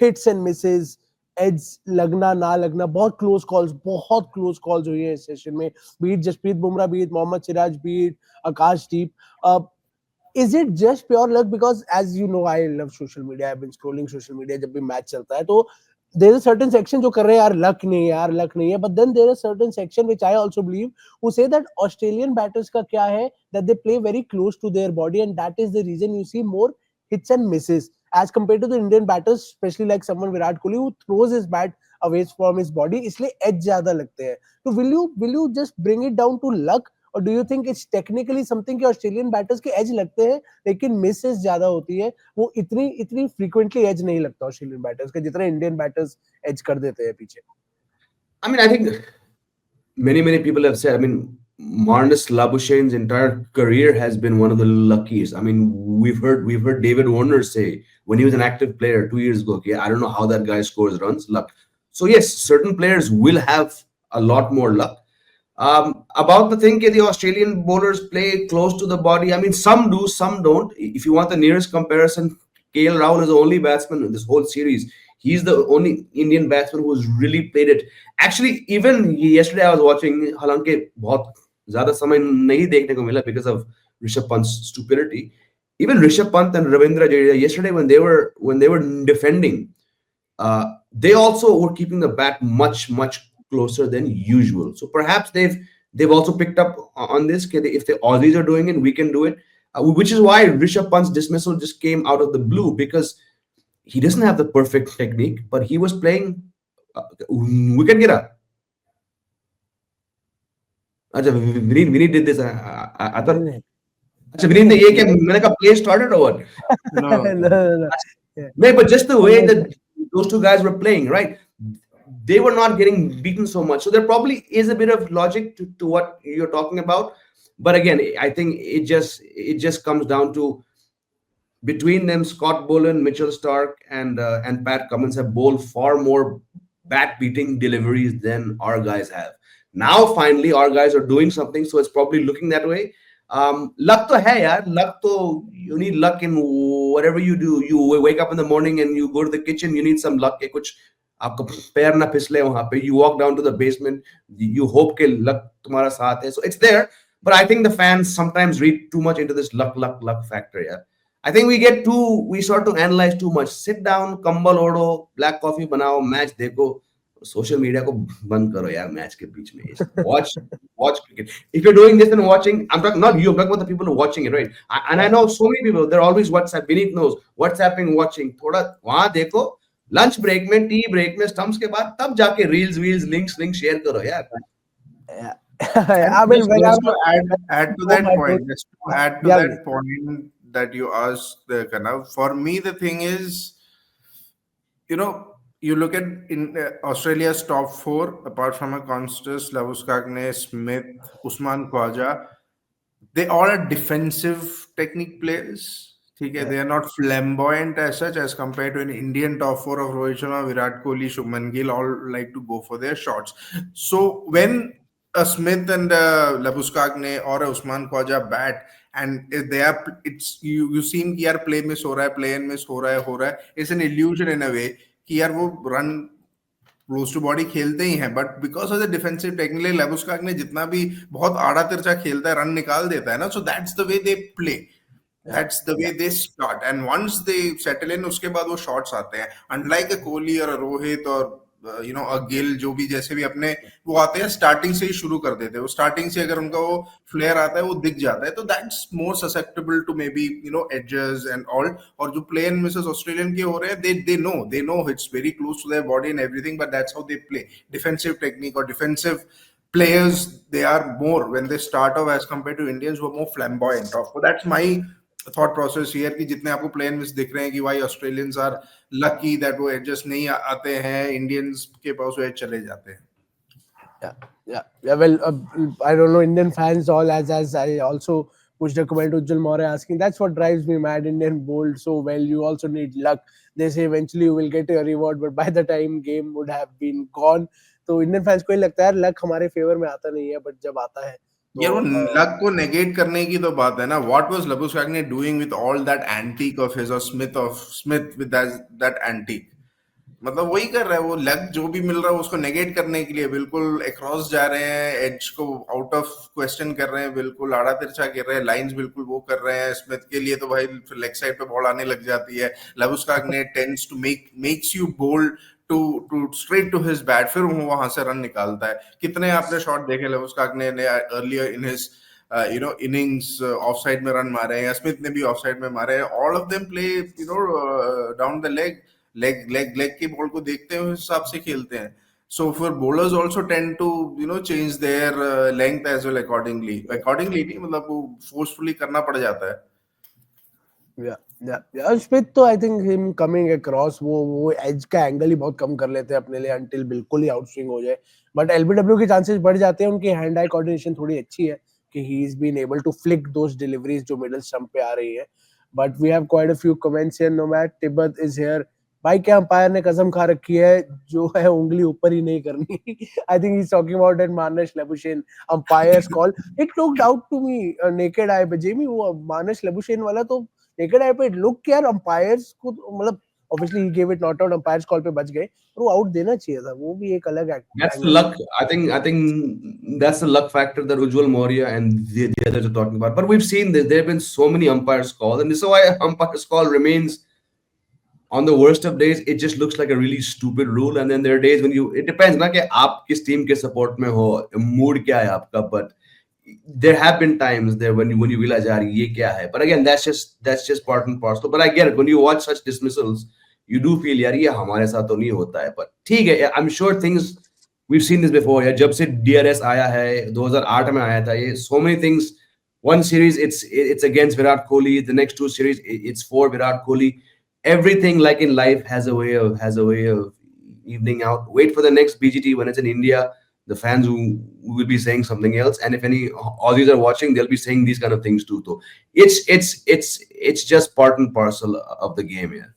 hits and misses, as लगना ना लगना, बहुत क्लोज कॉल्स हुई है इस सेशन में, beat Jasprit Bumrah, beat Mohammed Siraj, beat Akashdeep. Is it just pure luck? Because as you know, I love social media. I've been scrolling social media जब भी मैच चलता है, तो there is a certain section जो कर रहे हैं यार luck नहीं है, यार luck नहीं है. But then there is a certain section which I also believe who say that Australian batters का क्या है, that they play very close to their body, and that is the reason you see more hits and misses as compared to the Indian batters, especially like someone Virat Kohli who throws his bat away from his body, इसलिए edge ज्यादा लगते हैं. तो will you just bring it down to luck? और do you think it's technically something कि Australian batters के as लगते हैं लेकिन मिसेस ज्यादा होती है, वो इतनी फ्रीक्वेंटली एज नहीं लगता ऑस्ट्रेलियन बैटर्स के जितना इंडियन बैटर्स एज कर देते हैं पीछे? I mean, I think many people have said, I mean, Marnus Labuschagne's entire career has been one of the luckiest. I mean, we've heard David Warner say when he was an active player 2 years ago, okay, I don't know how that guy scores runs, luck. So yes, certain players will have a lot more luck. About the thing that the Australian bowlers play close to the body, I mean, some do, some don't. If you want the nearest comparison, KL Rahul is the only batsman in this whole series. He's the only Indian batsman who's really played it. Actually, even yesterday I was watching, हालांकि बहुत ज़्यादा समय नहीं देखने को मिला because of Rishabh Pant's stupidity. Even Rishabh Pant and Ravindra Jadeja yesterday when they were defending, they also were keeping the bat much closer than usual. So perhaps they've also picked up on this. If the Aussies are doing it, we can do it. Which is why Rishabh Pant's dismissal just came out of the blue, because he doesn't have the perfect technique, but he was playing wicket gira. अच्छा Vineet did this. I thought अच्छा Vineet ने ये क्या मैंने कहा play started or what? No. No, but just the way that those two guys were playing, right? They were not getting beaten so much. So there probably is a bit of logic to what you're talking about. But again, I think it just comes down to between them, Scott Boland, Mitchell Starc, and Pat Cummins have bowled far more bat-beating deliveries than our guys have. Now, finally, our guys are doing something, so it's probably looking that way. Luck to hai yaar. Luck to, you need luck in whatever you do. You wake up in the morning and you go to the kitchen, you need some luck. कुछ आपका पैर ना फिसले वहां पे, you walk down to the basement, you hope के luck तुम्हारा साथ है. So it's there, but I think the fans sometimes read too much into this luck factor. Yeah, I think we start to analyze too much. Sit down, कंबल ओढ़ो, black coffee बनाओ, match देखो. Social media को बंद करो यार match के बीच में. Watch cricket. If you're doing this and watching, I'm talking not you, I'm talking about the people who are watching it, right? And I know so many people, they're always WhatsApp. Vineet knows WhatsApping, watching. थोड़ा वहां देखो, lunch break में, tea break में, stumps के बाद तब जाके reels links share करो यार. I mean, just to add to that point that you asked, Kanav, for me the thing is, you look at in Australia's top four, apart from a Constance, Labuschagне, Smith, Usman Khwaja, they all are defensive technique players. Okay, they are not flamboyant as such as compared to an Indian top four of Rohit Sharma, Virat Kohli, Shubman Gill, all like to go for their shots. So when a Smith and a Labuschagне or a Usman Khwaja bat, and they are, it's you seen कि यार play miss हो रहा है, play and miss हो रहा है, it's an illusion in a way कि यार वो run close to body खेलते ही हैं, but because of the defensive technique, Labuschagne जितना भी बहुत आड़ा तिरछा खेलता है, run निकाल देता है ना, so that's the way they play. That's the way they start, and once they settle in, उसके बाद वो shots आते हैं. Unlike a Kohli or a Rohit or a Gill, जो भी जैसे भी अपने वो आते हैं, starting से ही शुरू कर देते हैं. वो starting से अगर उनका वो flare आता है, वो दिख जाता है. तो that's more susceptible to maybe edges and all. और जो play and misses Australian के हो रहे हैं, they know it's very close to their body and everything, but that's how they play. Defensive technique or defensive players, they are more when they start off as compared to Indians who are more flamboyant. So that's my thought process here कि जितने आपको play and miss दिख रहे हैं कि why Australians are lucky that वो edges नहीं आते हैं, Indians के पास वो edge चले जाते हैं. Yeah. Well, I don't know, Indian fans all, as I also pushed a comment to Ujjwal Maurya asking, that's what drives me mad. Indian bowled so well, you also need luck. They say eventually you will get your reward, but by the time game would have been gone. तो Indian fans को ही लगता है luck हमारे favor में आता नहीं है, but जब आता है यार वो luck को negate करने की तो बात है ना. What was Labuschagне doing with all that antique of his, or Smith with that antique? मतलब वही कर रहा है वो, लग जो भी मिल रहा है उसको नेगेट करने के लिए बिल्कुल अक्रॉस जा रहे हैं, एज को आउट ऑफ क्वेश्चन कर रहे हैं, बिल्कुल आड़ा तिरछा कर रहे हैं, लाइंस बिल्कुल वो कर रहे हैं। स्मिथ के लिए तो भाई फिर लेग साइड पे बॉल आने लग जाती है। Labuschagne tends to makes you bowled too straight to his bat, फिर वो वहां से रन निकालता है। कितने आपने शॉट देखे लबुस्काग्ने ने earlier in his innings of side में रन मारे हैं, या स्मिथ ने भी ऑफ साइड में मारे हैं। All of them play down the leg की बॉल को देखते हुए हिसाब से खेलते हैं। सो फिर bowlers also tend to change their length as well accordingly नहीं, मतलब वो forcefully करना पड़ जाता है। स्मिथ तो I think him coming across वो एज का एंगल ही बहुत कम कर लेते हैं अपने लिए अंटिल बिल्कुल ही आउटस्विंग हो जाए। बट एलबीडब्ल्यू के चांसेस बढ़ जाते हैं, उनकी हैंड आई कोऑर्डिनेशन थोड़ी अच्छी है कि he is been able to flick those deliveries जो मिडिल स्टंप पे आ रही है। But we have quite a few comments here. Nomad Tibet is here. भाई क्या अंपायर ने कसम खा रखी है जो है उंगली ऊपर ही नहीं करनी। I think he is talking about that Marnus Labuschagne umpire's call. It looked out to me naked eye पे जेमी, वो मानस लेबुशेन वाला तो नेकेड आई पे लुक यार अंपायर्स को मतलब obviously he gave it not out, umpires call पे बच गए पर वो आउट देना चाहिए था, वो भी एक अलग That's the एंगल है। luck. I think that's the luck factor that Ujjwal Maurya and the others are talking about. But we've seen this. There have been so many umpires called, and this is why umpires call remains on the worst of days. It just looks like a really stupid rule. And then there are days when it depends ना कि आप किस team के support में हो, mood क्या है आपका. But there have been times there when you realize यार ये क्या है. But again, that's just part and parcel. But I get it. When you watch such dismissals, you do feel यार ये हमारे साथ तो नहीं होता है. But ठीक है, I'm sure things we've seen this before. यार जब से DRS आया है 2008 में आया था ये, so many things. One series it's against Virat Kohli. The next two series it's for Virat Kohli. Everything like in life has a way of evening out. Wait for the next BGT when it's in India. The fans who will be saying something else, and if any Aussies are watching, they'll be saying these kind of things too. So it's just part and parcel of the game here.